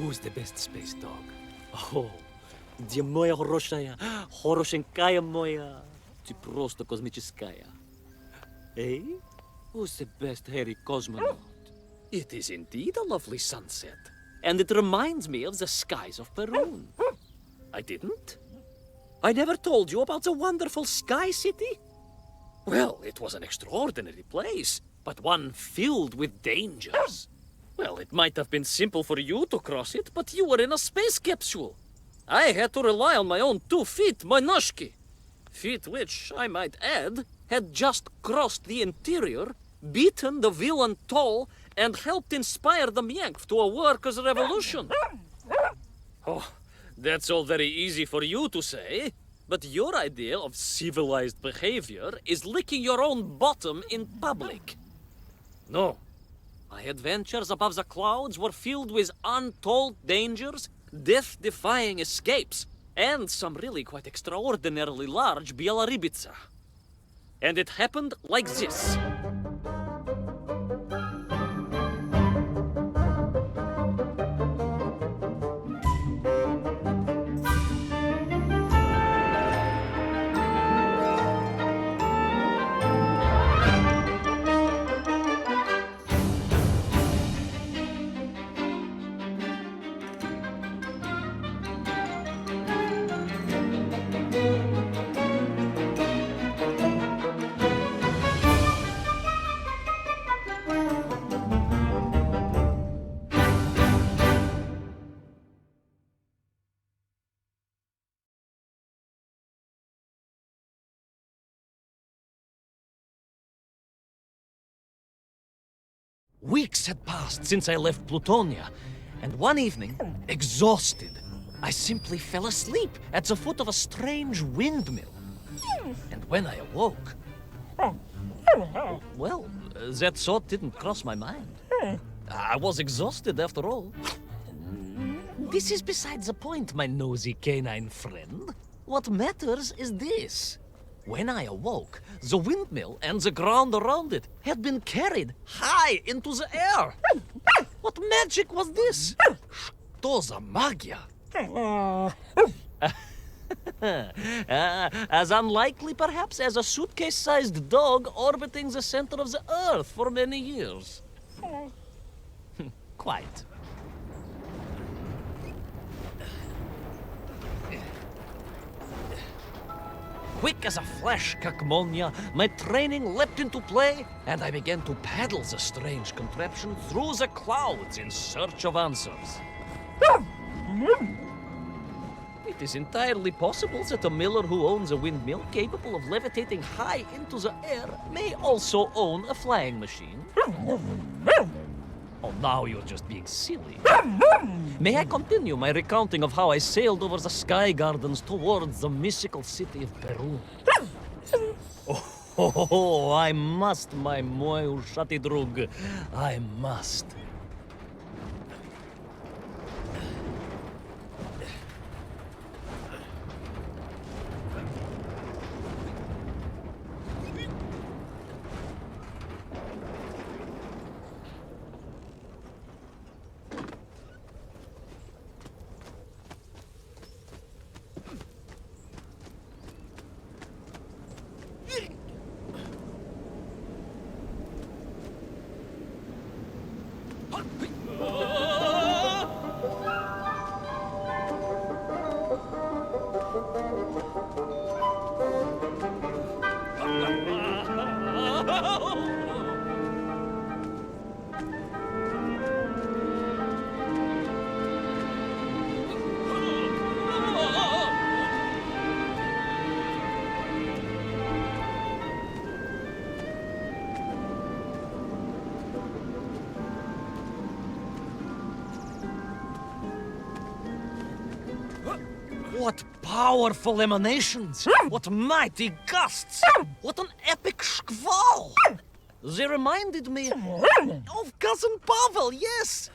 Who's the best space dog? Oh, где моя хорошая, хорошенькая моя, ты просто космическая. Eh? Who's the best hairy cosmonaut? It is indeed a lovely sunset, and it reminds me of the skies of Peru. I didn't? I never told you about the wonderful Sky City? Well, it was an extraordinary place, but one filled with dangers. Well, it might have been simple for you to cross it, but you were in a space capsule. I had to rely on my own 2 feet, my noshki. Feet which, I might add, had just crossed the interior, beaten the villain Toll, and helped inspire the Myank to a workers' revolution. Oh, that's all very easy for you to say, but your idea of civilized behavior is licking your own bottom in public. No. My adventures above the clouds were filled with untold dangers, death-defying escapes, and some really quite extraordinarily large bielorybitsa. And it happened like this. Weeks had passed since I left Plutonia, and one evening, exhausted, I simply fell asleep at the foot of a strange windmill. And when I awoke, well, that thought didn't cross my mind. I was exhausted after all. This is beside the point, my nosy canine friend. What matters is this. When I awoke, the windmill and the ground around it had been carried high into the air. What magic was this? Что за магия? As unlikely, perhaps, as a suitcase-sized dog orbiting the center of the Earth for many years. Quite. Quick as a flash, Kakmonia, my training leapt into play, and I began to paddle the strange contraption through the clouds in search of answers. It is entirely possible that a miller who owns a windmill capable of levitating high into the air may also own a flying machine. Oh, now you're just being silly. May I continue my recounting of how I sailed over the sky gardens towards the mystical city of Peru? Oh, I must, my moj ušati drug. I must. What powerful emanations! What mighty gusts! What an epic shkval! They reminded me of Cousin Pavel, yes!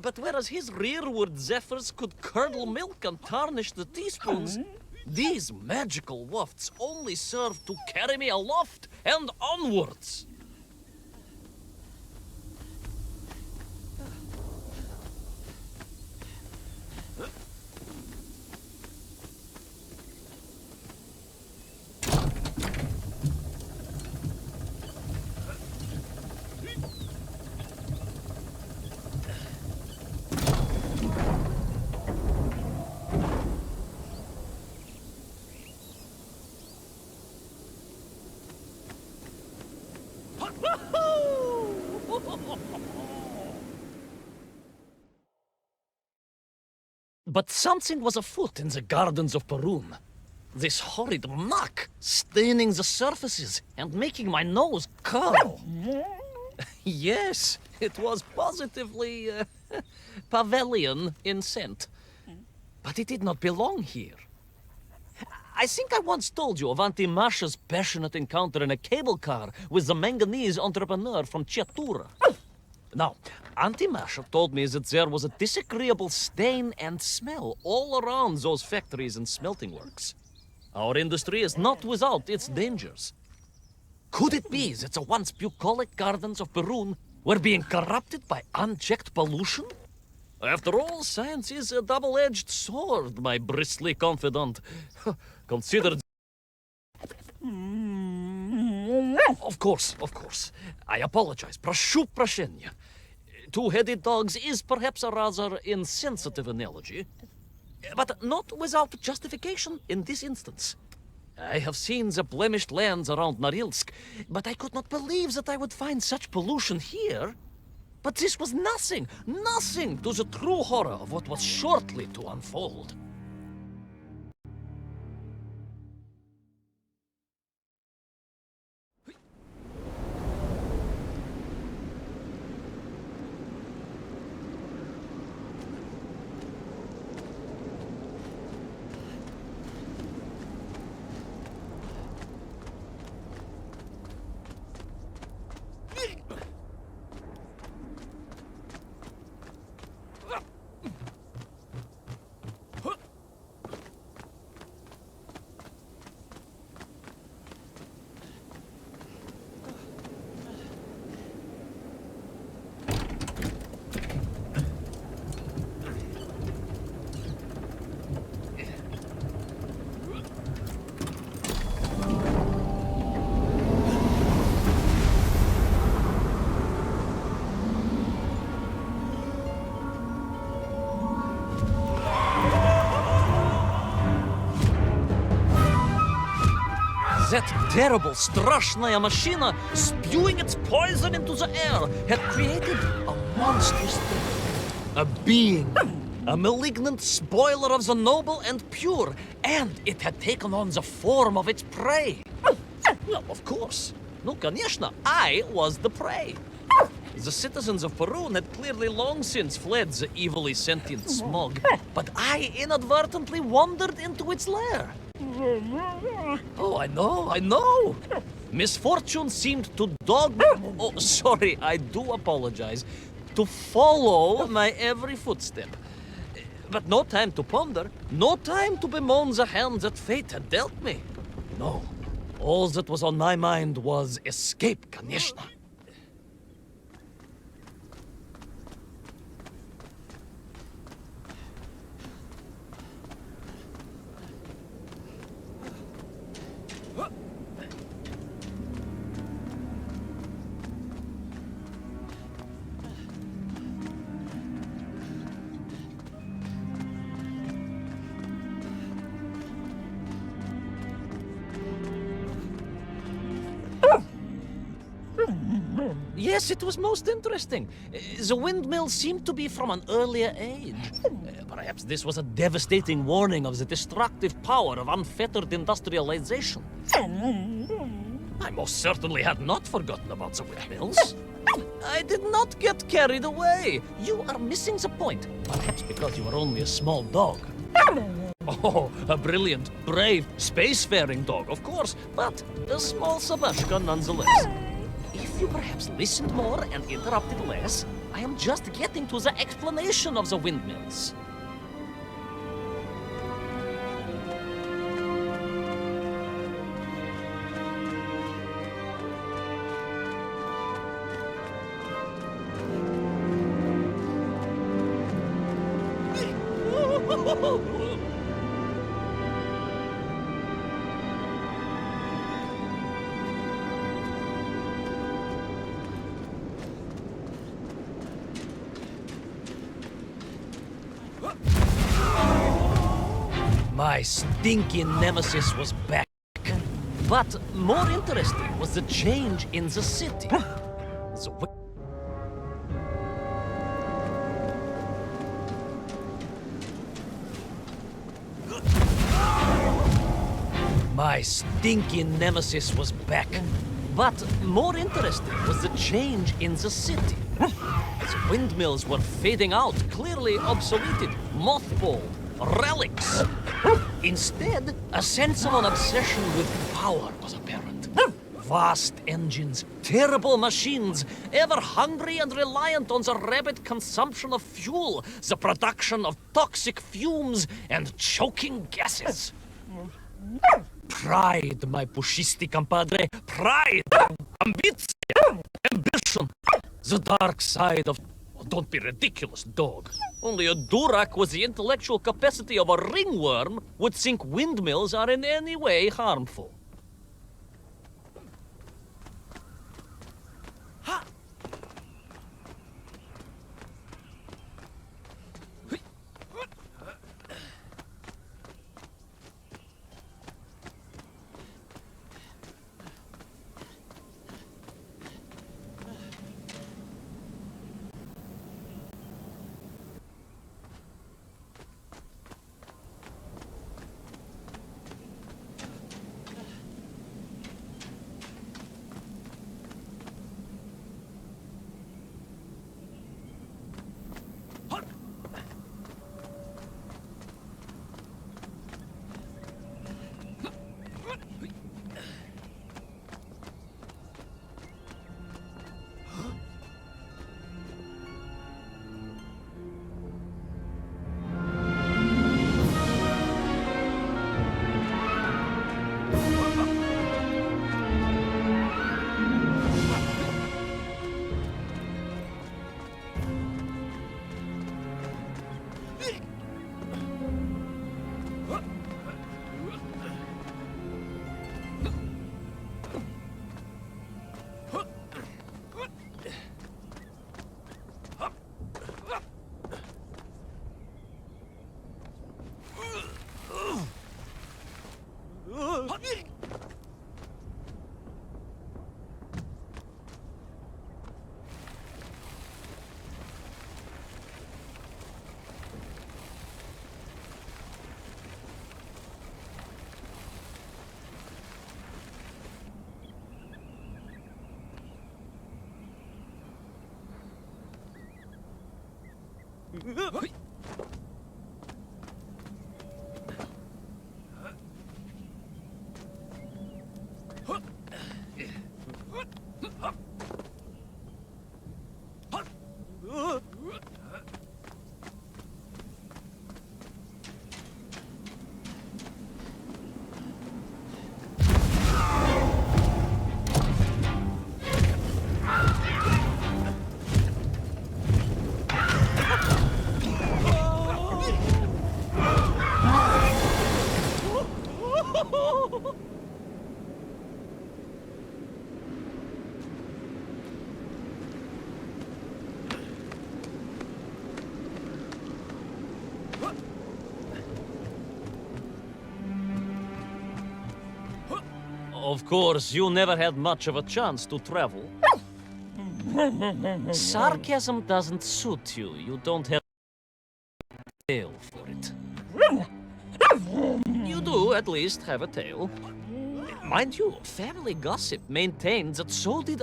But whereas his rearward zephyrs could curdle milk and tarnish the teaspoons, these magical wafts only serve to carry me aloft and onwards. But something was afoot in the gardens of Perun. This horrid muck staining the surfaces and making my nose curl. Yes, it was positively Pavilion in scent. But it did not belong here. I think I once told you of Auntie Masha's passionate encounter in a cable car with the manganese entrepreneur from Chatura. Now, Auntie Masha told me that there was a disagreeable stain and smell all around those factories and smelting works. Our industry is not without its dangers. Could it be that the once bucolic gardens of Perun were being corrupted by unchecked pollution? After all, science is a double-edged sword, my bristly confidant. Consider... Of course. I apologize. Proшу прощения. Two-headed dogs is perhaps a rather insensitive analogy, but not without justification in this instance. I have seen the blemished lands around Norilsk, but I could not believe that I would find such pollution here. But this was nothing to the true horror of what was shortly to unfold. That terrible Strashnaya machina, spewing its poison into the air, had created a monstrous thing. A being. A malignant spoiler of the noble and pure. And it had taken on the form of its prey. Well, of course. No, конечно, I was the prey. The citizens of Perun had clearly long since fled the evilly sentient smog. But I inadvertently wandered into its lair. Oh, I know. Misfortune seemed to dog me. Oh, sorry, I do apologize. To follow my every footstep. But no time to ponder, no time to bemoan the hand that fate had dealt me. No, all that was on my mind was escape, конечно. Yes, it was most interesting. The windmill seemed to be from an earlier age. Perhaps this was a devastating warning of the destructive power of unfettered industrialization. I most certainly had not forgotten about the windmills. I did not get carried away. You are missing the point. Perhaps because you are only a small dog. Oh, a brilliant, brave, spacefaring dog, of course, but a small Sabashka nonetheless. If you perhaps listened more and interrupted less, I am just getting to the explanation of the windmills. My stinky nemesis was back. But more interesting was the change in the city. My stinky nemesis was back. But more interesting was the change in the city. As windmills were fading out, clearly obsoleted, mothballed, relics. Instead, a sense of an obsession with power was apparent. Vast engines, terrible machines, ever hungry and reliant on the rapid consumption of fuel, the production of toxic fumes and choking gases. Pride, my pushisti compadre, pride, ambition, the dark side of... Oh, don't be ridiculous, dog. Only a Durak with the intellectual capacity of a ringworm would think windmills are in any way harmful. Of course, you never had much of a chance to travel. Sarcasm doesn't suit you. You don't have a tail for it. You do, at least, have a tail. Mind you, family gossip maintains that so did...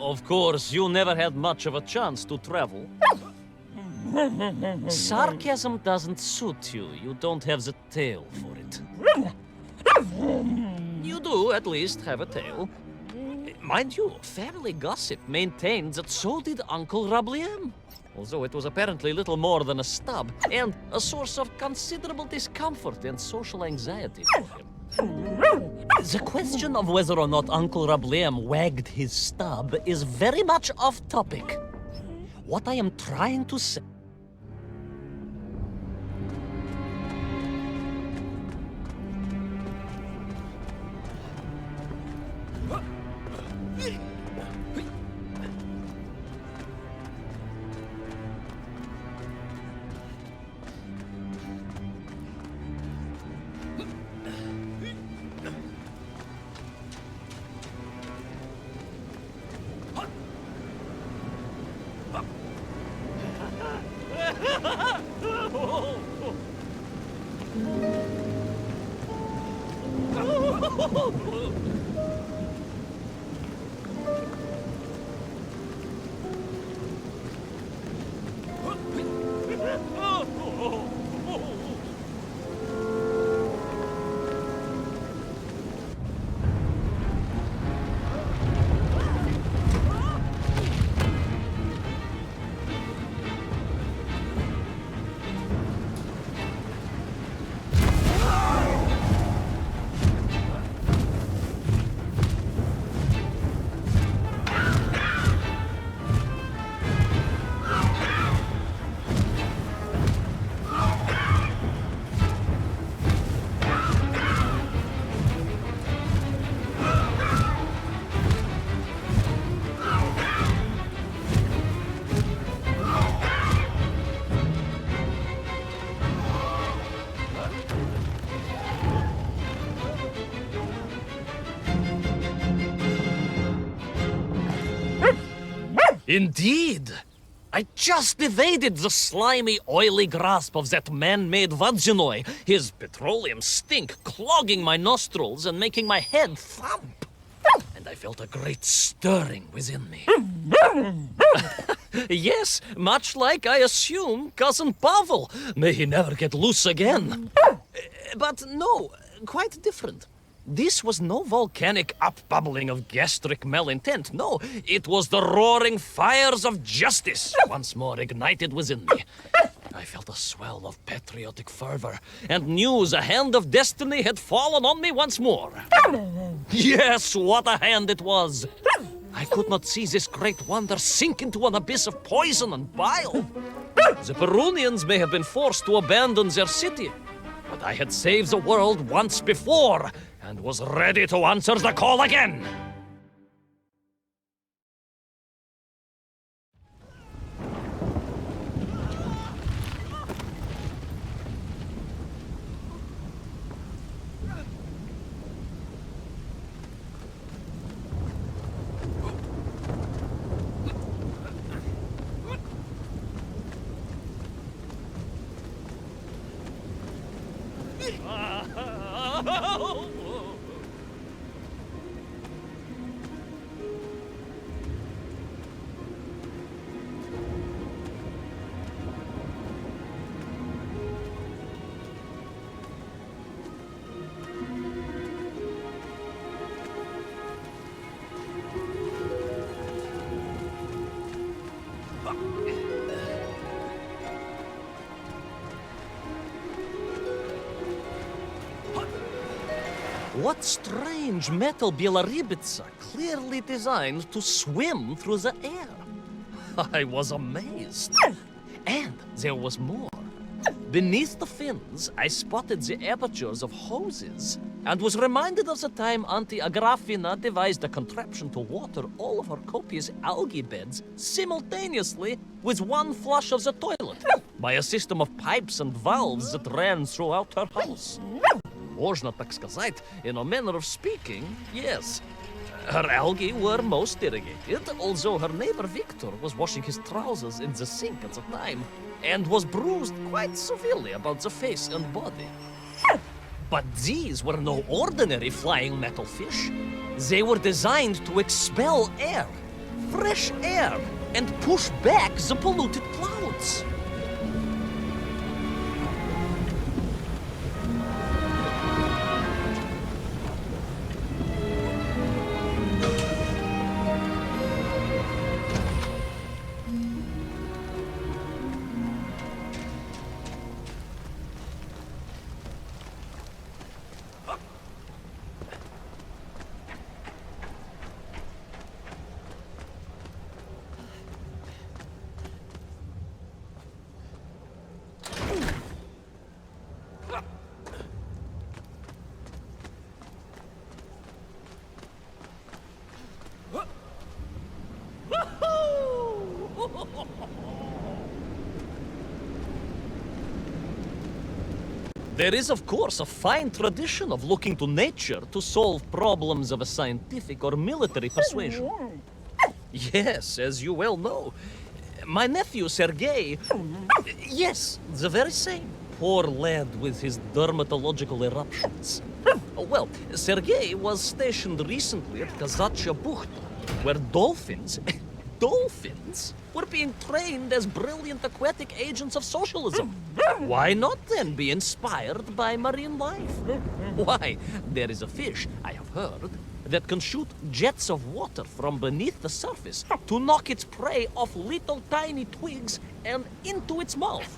Of course, you never had much of a chance to travel. Sarcasm doesn't suit you. You don't have the tail for it. You do, at least, have a tail. Mind you, family gossip maintains that so did Uncle Rabliem. although it was apparently little more than a stub, and a source of considerable discomfort and social anxiety for him. The question of whether or not Uncle Rablaim wagged his stub is very much off topic. What I am trying to say... Indeed! I just evaded the slimy, oily grasp of that man-made Vadzinoy, his petroleum stink clogging my nostrils and making my head thump. And I felt a great stirring within me. Yes, much like, I assume, Cousin Pavel. May he never get loose again. But no, quite different. This was no volcanic upbubbling of gastric malintent. No, it was the roaring fires of justice once more ignited within me. I felt a swell of patriotic fervor and knew the hand of destiny had fallen on me once more. Yes, what a hand it was! I could not see this great wonder sink into an abyss of poison and bile. The Perunians may have been forced to abandon their city, but I had saved the world once before and was ready to answer the call again. What strange metal Bielaribitsa clearly designed to swim through the air? I was amazed. And there was more. Beneath the fins, I spotted the apertures of hoses and was reminded of the time Auntie Agrafina devised a contraption to water all of her copious algae beds simultaneously with one flush of the toilet by a system of pipes and valves that ran throughout her house. Можно так сказать, in a manner of speaking, yes. Her algae were most irrigated, although her neighbor Victor was washing his trousers in the sink at the time and was bruised quite severely about the face and body. But these were no ordinary flying metal fish. They were designed to expel air, fresh air, and push back the polluted clouds. There is, of course, a fine tradition of looking to nature to solve problems of a scientific or military persuasion. Yes, as you well know. My nephew, Sergei... Yes, the very same. Poor lad with his dermatological eruptions. Well, Sergei was stationed recently at Kazachya Buchta, where dolphins... dolphins? Were being trained as brilliant aquatic agents of socialism. Why not then be inspired by marine life? Why, there is a fish, I have heard, that can shoot jets of water from beneath the surface to knock its prey off little tiny twigs and into its mouth.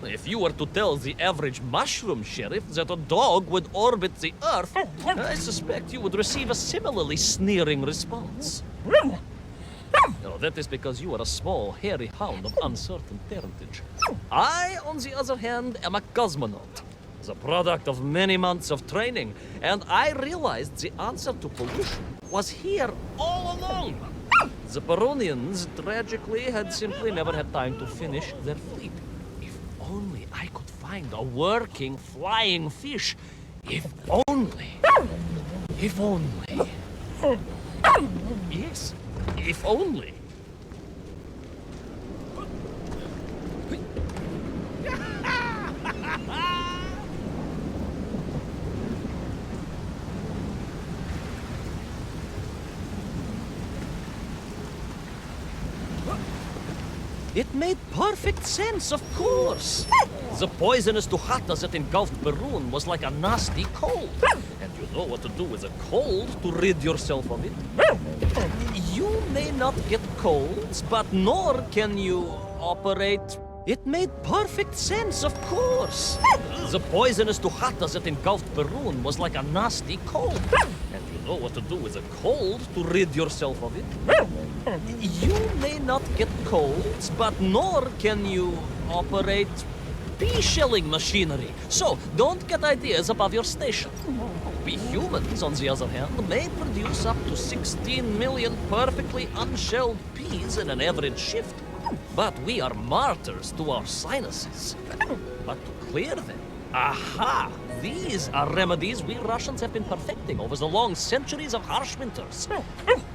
If you were to tell the average mushroom sheriff that a dog would orbit the Earth, I suspect you would receive a similarly sneering response. No, that is because you are a small, hairy hound of uncertain parentage. I, on the other hand, am a cosmonaut, the product of many months of training, and I realized the answer to pollution was here all along. The Perunians, tragically, had simply never had time to finish their fleet. If only I could find a working, flying fish. If only. If only. Yes, if only. It made perfect sense, of course. The poisonous tuhata that engulfed Perun was like a nasty cold. And you know what to do with a cold to rid yourself of it. You may not get colds, but nor can you operate. It made perfect sense, of course. The poisonous tuhata that engulfed Perun was like a nasty cold. And you know what to do with a cold to rid yourself of it. You may not get colds, but nor can you operate pea-shelling machinery. So, don't get ideas above your station. We humans, on the other hand, may produce up to 16 million perfectly unshelled peas in an average shift. But we are martyrs to our sinuses. But to clear them, aha! These are remedies we Russians have been perfecting over the long centuries of harsh winters.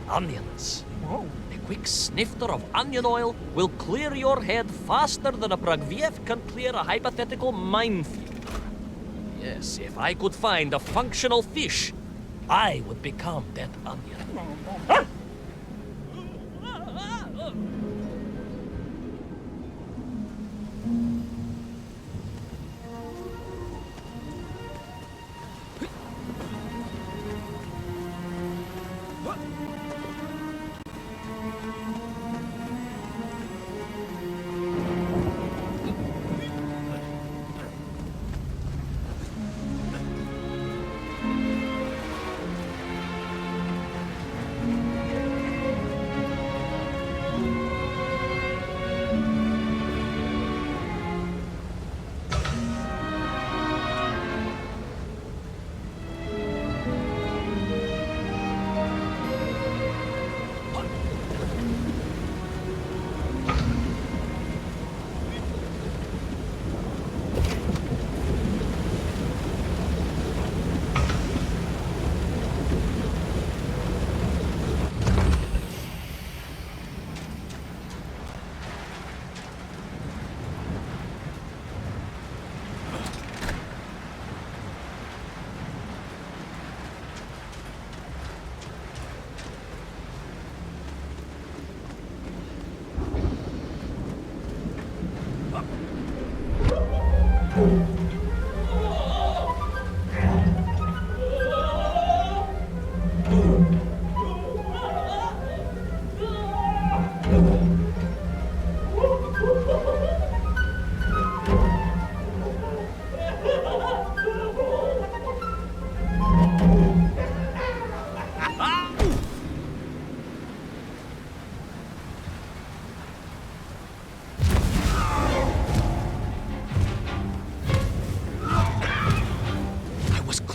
Onions. A quick snifter of onion oil will clear your head faster than a Pragviev can clear a hypothetical minefield. Yes, if I could find a functional fish, I would become that onion.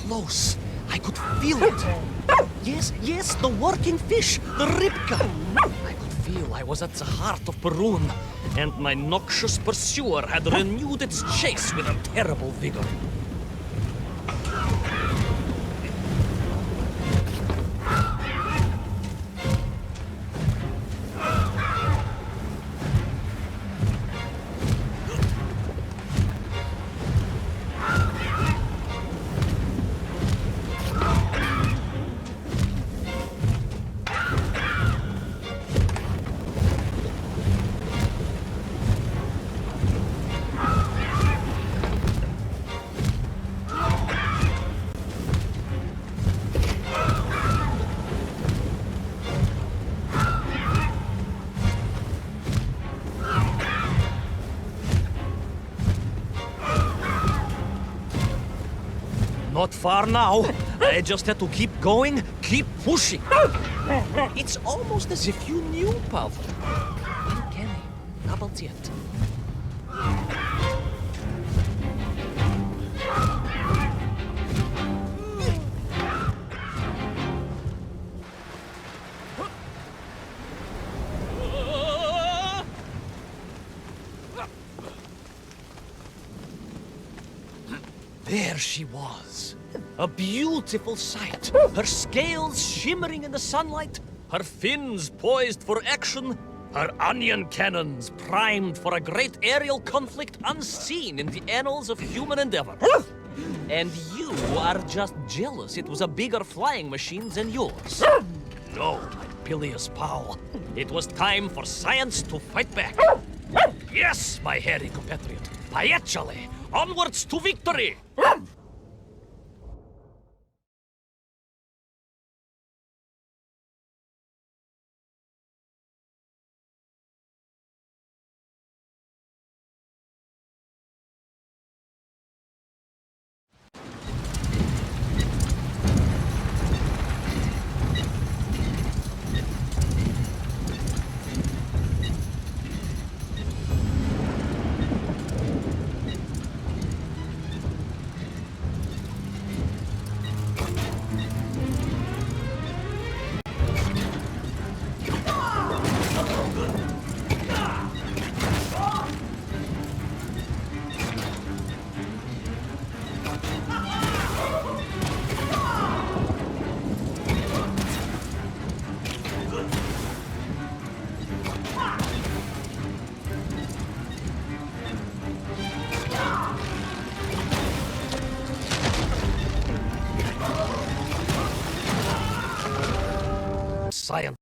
Close. I could feel it. Yes, the working fish, the ribka. I could feel I was at the heart of Perun, and my noxious pursuer had renewed its chase with a terrible vigor. Not far now. I just had to keep going, keep pushing. It's almost as if you knew, Pavel. Uncanny. Doubled yet. There she was, a beautiful sight, her scales shimmering in the sunlight, her fins poised for action, her onion cannons primed for a great aerial conflict unseen in the annals of human endeavor. And you are just jealous it was a bigger flying machine than yours. No, my bilious pal, it was time for science to fight back. Yes, my hairy compatriot, Paechale, onwards to victory! Science.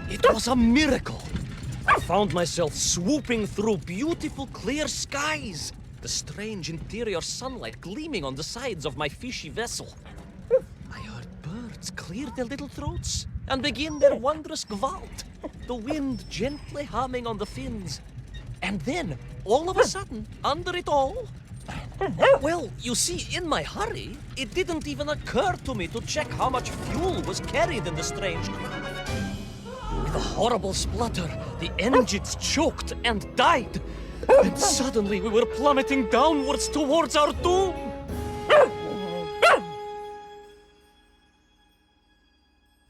It was a miracle. I found myself swooping through beautiful clear skies, the strange interior sunlight gleaming on the sides of my fishy vessel. I heard birds clear their little throats and begin their wondrous gvalt, the wind gently humming on the fins. And then, all of a sudden, under it all, well, you see, in my hurry, it didn't even occur to me to check how much fuel was carried in the strange craft. With a horrible splutter, the engines choked and died. And suddenly we were plummeting downwards towards our doom.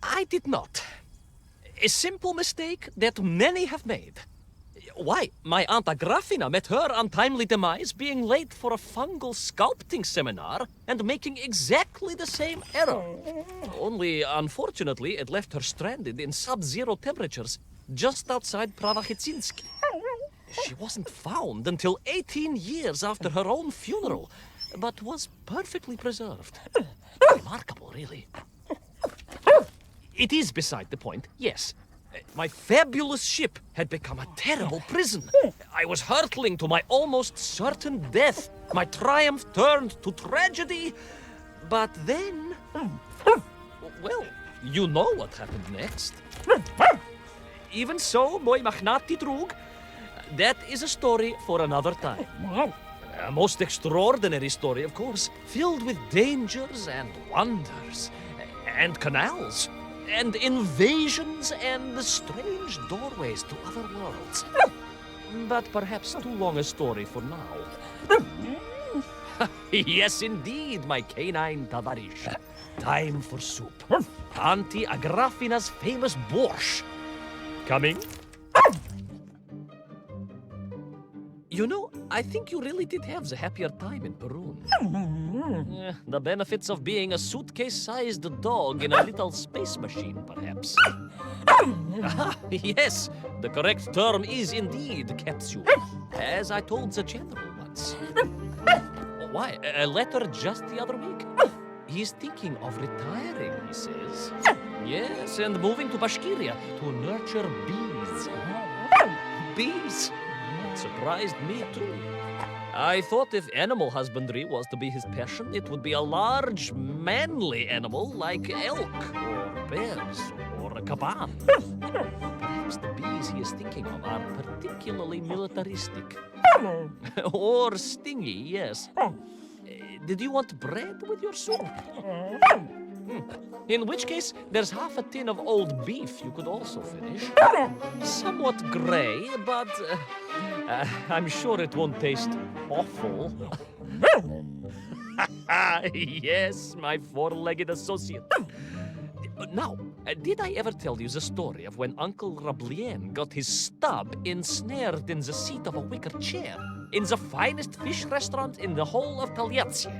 I did not. A simple mistake that many have made. Why, my Aunt Agrafina met her untimely demise being late for a fungal sculpting seminar and making exactly the same error. Only, unfortunately, it left her stranded in sub-zero temperatures just outside Pravachitsinsk. She wasn't found until 18 years after her own funeral, but was perfectly preserved. Remarkable, really. It is beside the point, yes. My fabulous ship had become a terrible prison. I was hurtling to my almost certain death. My triumph turned to tragedy. But then... Well, you know what happened next. Even so, moi magnati drug, that is a story for another time. A most extraordinary story, of course, filled with dangers and wonders, and canals, and invasions, and strange doorways to other worlds. But perhaps too long a story for now. Yes, indeed, my canine tavarish. Time for soup. Auntie Agrafina's famous borscht. Coming? You know, I think you really did have the happier time in Peru. The benefits of being a suitcase-sized dog in a little space machine, perhaps. Yes, the correct term is indeed capsule, as I told the general once. Why, a letter just the other week. He's thinking of retiring, he says. Yes, and moving to Bashkiria to nurture bees. Bees? It surprised me, too. I thought if animal husbandry was to be his passion, it would be a large, manly animal like elk, or bears, or a caban. Perhaps the bees he is thinking of are particularly militaristic. Or stingy, yes. Did you want bread with your soup? In which case, there's half a tin of old beef you could also finish. Somewhat gray, but I'm sure it won't taste awful. Yes, my four-legged associate. Now, did I ever tell you the story of when Uncle Rablien got his stub ensnared in the seat of a wicker chair in the finest fish restaurant in the whole of Taliatsia?